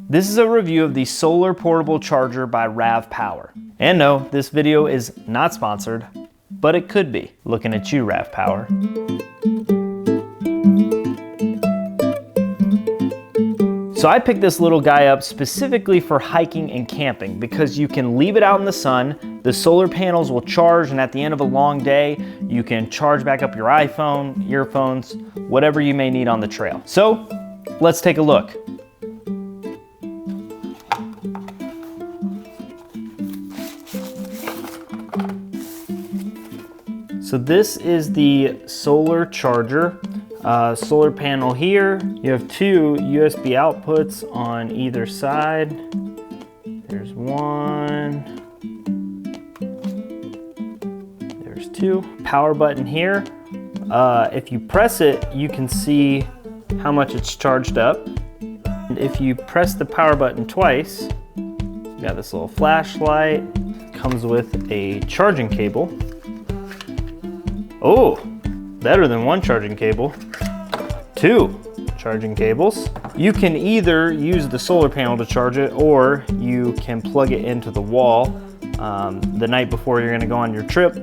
This is a review of the solar portable charger by RAVPower. And no, this video is not sponsored, but it could be. Looking at you, RAVPower. So I picked this little guy up specifically for hiking and camping because you can leave it out in the sun, the solar panels will charge, and at the end of a long day, you can charge back up your iPhone, earphones, whatever you may need on the trail. So let's take a look. So this is the solar charger. Solar panel here. You have two USB outputs on either side. There's one. There's two. Power button here. If you press it, you can see how much it's charged up. And if you press the power button twice, you got this little flashlight. Comes with a charging cable. Oh, better than one charging cable. Two charging cables. You can either use the solar panel to charge it, or you can plug it into the wall the night before you're gonna go on your trip,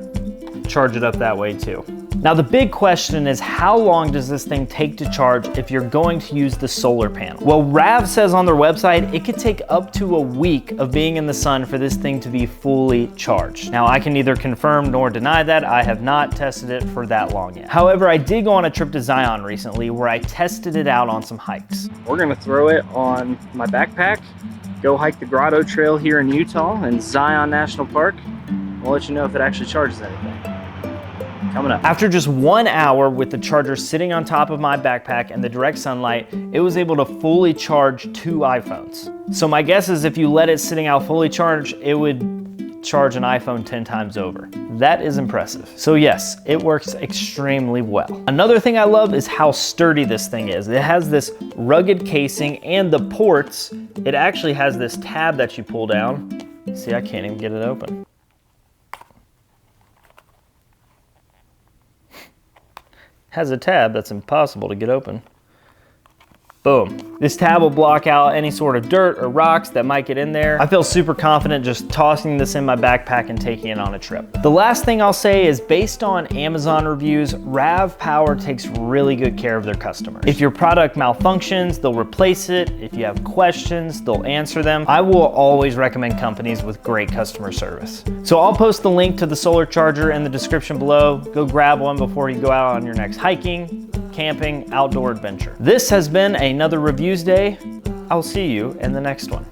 charge it up that way too. Now the big question is, how long does this thing take to charge if you're going to use the solar panel? Well, RAV says on their website, it could take up to a week of being in the sun for this thing to be fully charged. Now I can neither confirm nor deny that. I have not tested it for that long yet. However, I did go on a trip to Zion recently where I tested it out on some hikes. We're gonna throw it on my backpack, go hike the Grotto Trail here in Utah in Zion National Park. We'll let you know if it actually charges anything. Coming up. After just 1 hour with the charger sitting on top of my backpack and the direct sunlight, it was able to fully charge 2 iPhones. So my guess is if you let it sitting out fully charged, it would charge an iPhone 10 times over. That is impressive. So yes, it works extremely well. Another thing I love is how sturdy this thing is. It has this rugged casing, and the ports, it actually has this tab that you pull down. See, I can't even get it open. Has a tab that's impossible to get open. Boom. This tab will block out any sort of dirt or rocks that might get in there. I feel super confident just tossing this in my backpack and taking it on a trip. The last thing I'll say is, based on Amazon reviews, RAVPower takes really good care of their customers. If your product malfunctions, they'll replace it. If you have questions, they'll answer them. I will always recommend companies with great customer service. So I'll post the link to the solar charger in the description below. Go grab one before you go out on your next hiking, camping, outdoor adventure. This has been another Reviews Day. I'll see you in the next one.